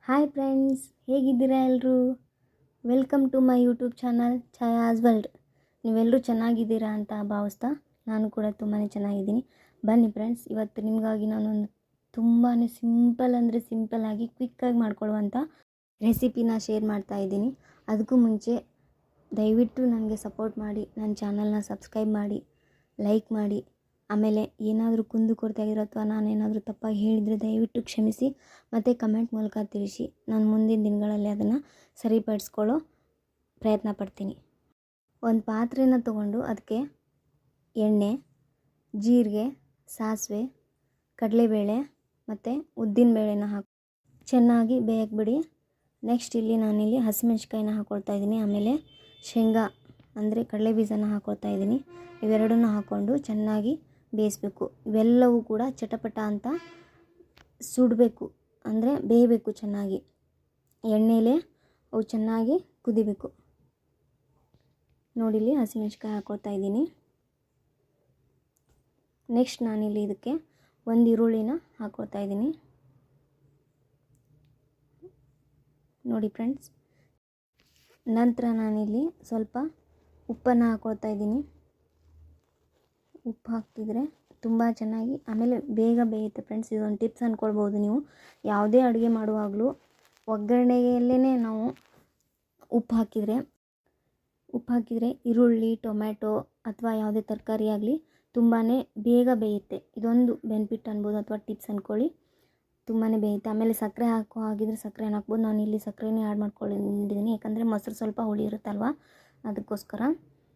Hi friends, ಹೇಗಿದ್ದೀರಾ ಎಲ್ಲರೂ? Welcome to my YouTube channel Chhaya's world. ನೀವೆಲ್ಲರೂ ಚೆನ್ನಾಗಿದ್ದೀರಾ ಅಂತ ಭಾವಿಸ್ತಾ ನಾನು ಕೂಡ ತುಂಬಾ ಚೆನ್ನಾಗಿದ್ದೀನಿ. ಬನ್ನಿ ಫ್ರೆಂಡ್ಸ್, ಇವತ್ತು ನಿಮಗಾಗಿ ನಾನೊಂದು ತುಂಬಾ ಸಿಂಪಲ್ಲಾಗಿ ಕ್ವಿಕ್ಕಾಗಿ ಮಾಡ್ಕೊಳ್ಳುವಂಥ ರೆಸಿಪಿನ ಶೇರ್ ಮಾಡ್ತಾ ಇದ್ದೀನಿ. ಅದಕ್ಕೂ ಮುಂಚೆ ದಯವಿಟ್ಟು ನನಗೆ ಸಪೋರ್ಟ್ ಮಾಡಿ, ನನ್ನ ಚಾನಲ್ನ ಸಬ್ಸ್ಕ್ರೈಬ್ ಮಾಡಿ, ಲೈಕ್ ಮಾಡಿ. ಆಮೇಲೆ ಏನಾದರೂ ಕುಂದುಕೊರತೆ ಆಗಿರೋ ಅಥವಾ ನಾನೇನಾದರೂ ತಪ್ಪಾಗಿ ಹೇಳಿದರೆ ದಯವಿಟ್ಟು ಕ್ಷಮಿಸಿ ಮತ್ತು ಕಮೆಂಟ್ ಮೂಲಕ ತಿಳಿಸಿ. ನಾನು ಮುಂದಿನ ದಿನಗಳಲ್ಲಿ ಅದನ್ನು ಸರಿಪಡಿಸ್ಕೊಳ್ಳೋ ಪ್ರಯತ್ನ ಪಡ್ತೀನಿ. ಒಂದು ಪಾತ್ರೆನ ತೊಗೊಂಡು ಅದಕ್ಕೆ ಎಣ್ಣೆ, ಜೀರಿಗೆ, ಸಾಸಿವೆ, ಕಡಲೆಬೇಳೆ ಮತ್ತು ಉದ್ದಿನಬೇಳೆನ ಹಾಕಿ ಚೆನ್ನಾಗಿ ಬೇಯಕ್ಕೆ ಬಿಡಿ. ನೆಕ್ಸ್ಟ್ ಇಲ್ಲಿ ನಾನಿಲ್ಲಿ ಹಸಿಮೆಣ್ಸಿಕಾಯಿನ ಹಾಕ್ಕೊಳ್ತಾ ಇದ್ದೀನಿ. ಆಮೇಲೆ ಶೇಂಗಾ ಅಂದರೆ ಕಡಲೆ ಬೀಜನ ಹಾಕ್ಕೊಳ್ತಾ ಇದ್ದೀನಿ. ಇವೆರಡನ್ನೂ ಹಾಕ್ಕೊಂಡು ಚೆನ್ನಾಗಿ ಬೇಯಿಸಬೇಕು. ಇವೆಲ್ಲವೂ ಕೂಡ ಚಟಪಟ ಅಂತ ಸುಡಬೇಕು, ಅಂದರೆ ಬೇಯಬೇಕು ಚೆನ್ನಾಗಿ. ಎಣ್ಣೆಲೇ ಅವು ಚೆನ್ನಾಗಿ ಕುದಿಬೇಕು. ನೋಡಿಲಿ ಹಸಿಮೆಣ್ಸಿಕಾಯಿ ಹಾಕ್ಕೊಳ್ತಾ ಇದ್ದೀನಿ. ನೆಕ್ಸ್ಟ್ ನಾನಿಲ್ಲಿ ಇದಕ್ಕೆ ಒಂದು ಈರುಳ್ಳಿನ ಹಾಕ್ಕೊಳ್ತಾ ಇದ್ದೀನಿ. ನೋಡಿ ಫ್ರೆಂಡ್ಸ್, ನಂತರ ನಾನಿಲ್ಲಿ ಸ್ವಲ್ಪ ಉಪ್ಪನ್ನು ಹಾಕ್ಕೊಳ್ತಾ ಇದ್ದೀನಿ. ಉಪ್ಪು ಹಾಕ್ತಿದ್ರೆ ತುಂಬ ಚೆನ್ನಾಗಿ ಆಮೇಲೆ ಬೇಗ ಬೇಯುತ್ತೆ ಫ್ರೆಂಡ್ಸ್. ಇದೊಂದು ಟಿಪ್ಸ್ ಅಂದ್ಕೊಳ್ಬೋದು ನೀವು. ಯಾವುದೇ ಅಡುಗೆ ಮಾಡುವಾಗಲೂ ಒಗ್ಗರಣೆಯಲ್ಲೇ ನಾವು ಉಪ್ಪು ಹಾಕಿದರೆ ಈರುಳ್ಳಿ, ಟೊಮ್ಯಾಟೊ ಅಥವಾ ಯಾವುದೇ ತರಕಾರಿ ಆಗಲಿ ತುಂಬಾ ಬೇಗ ಬೇಯುತ್ತೆ. ಇದೊಂದು ಬೆನಿಫಿಟ್ ಅನ್ಬೋದು ಅಥವಾ ಟಿಪ್ಸ್ ಅಂದ್ಕೊಳ್ಳಿ. ತುಂಬಾ ಬೇಯುತ್ತೆ. ಆಮೇಲೆ ಸಕ್ಕರೆ ಹಾಕಿದರೆ ಸಕ್ಕರೆನ ಹಾಕ್ಬೋದು. ನಾನು ಇಲ್ಲಿ ಸಕ್ಕರೆನೇ ಆ್ಯಡ್ ಮಾಡ್ಕೊಂಡಿದ್ದೀನಿ, ಯಾಕಂದರೆ ಮೊಸರು ಸ್ವಲ್ಪ ಹುಳಿ ಇರುತ್ತಲ್ವ, ಅದಕ್ಕೋಸ್ಕರ.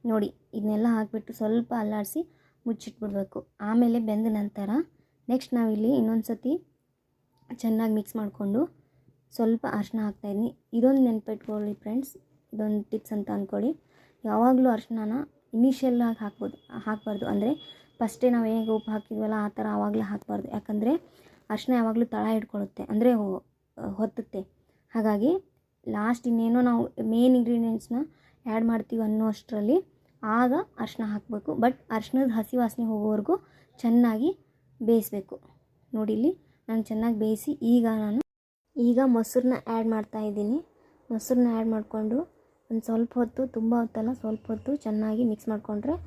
ನೋಡಿ, ಇದನ್ನೆಲ್ಲ ಹಾಕಿಬಿಟ್ಟು ಸ್ವಲ್ಪ ಅಲ್ಲಾಡಿಸಿ ಮುಚ್ಚಿಟ್ಬಿಡ್ಬೇಕು. ಆಮೇಲೆ ಬೆಂದ ನಂತರ ನೆಕ್ಸ್ಟ್ ನಾವಿಲ್ಲಿ ಇನ್ನೊಂದು ಸತಿ ಚೆನ್ನಾಗಿ ಮಿಕ್ಸ್ ಮಾಡಿಕೊಂಡು ಸ್ವಲ್ಪ ಅರಿಶಿನ ಹಾಕ್ತಾಯಿದ್ದೀನಿ. ಇದೊಂದು ನೆನಪಿಟ್ಕೊಳ್ಳಿ ಫ್ರೆಂಡ್ಸ್, ಇದೊಂದು ಟಿಪ್ಸ್ ಅಂತ ಅಂದ್ಕೊಳ್ಳಿ. ಯಾವಾಗಲೂ ಅರಿಶಿನ ಇನಿಷಿಯಲ್ಲಾಗಿ ಹಾಕಬಾರ್ದು. ಅಂದರೆ ಫಸ್ಟೇ ನಾವು ಹೇಗೆ ಉಪ್ಪು ಹಾಕಿದ್ವಲ್ಲ ಆ ಥರ ಆವಾಗಲೇ ಹಾಕಬಾರ್ದು. ಯಾಕಂದರೆ ಅರಿಶಿನ ಯಾವಾಗಲೂ ತಳ ಹಿಡ್ಕೊಳ್ಳುತ್ತೆ, ಅಂದರೆ ಹೊತ್ತುತ್ತೆ. ಹಾಗಾಗಿ ಲಾಸ್ಟ್ ಇನ್ನೇನೋ ನಾವು ಮೇನ್ ಇಂಗ್ರೀಡಿಯೆಂಟ್ಸ್ನ ಆ್ಯಡ್ ಮಾಡ್ತೀವಿ ಅನ್ನೋ ಅಷ್ಟರಲ್ಲಿ ಆಗ ಅರಿಶಿನ ಹಾಕಬೇಕು. ಬಟ್ ಅರಿಶಿನದ ಹಸಿ ವಾಸನೆ ಹೋಗೋವರೆಗೂ ಚೆನ್ನಾಗಿ ಬೇಯಿಸಬೇಕು. ನೋಡಿ, ಇಲ್ಲಿ ನಾನು ಚೆನ್ನಾಗಿ ಬೇಯಿಸಿ ಈಗ ಮೊಸರನ್ನ ಆ್ಯಡ್ ಮಾಡ್ತಾಯಿದ್ದೀನಿ. ಮೊಸರನ್ನ ಆ್ಯಡ್ ಮಾಡಿಕೊಂಡು ಒಂದು ಸ್ವಲ್ಪ ಹೊತ್ತು, ತುಂಬ ಹೊತ್ತಲ್ಲ, ಸ್ವಲ್ಪ ಹೊತ್ತು ಚೆನ್ನಾಗಿ ಮಿಕ್ಸ್ ಮಾಡಿಕೊಂಡ್ರೆ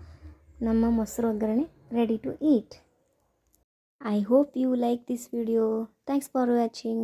ನಮ್ಮ ಮೊಸರು ಒಗ್ಗರಣೆ ready to eat. I hope you like this video. Thanks for watching.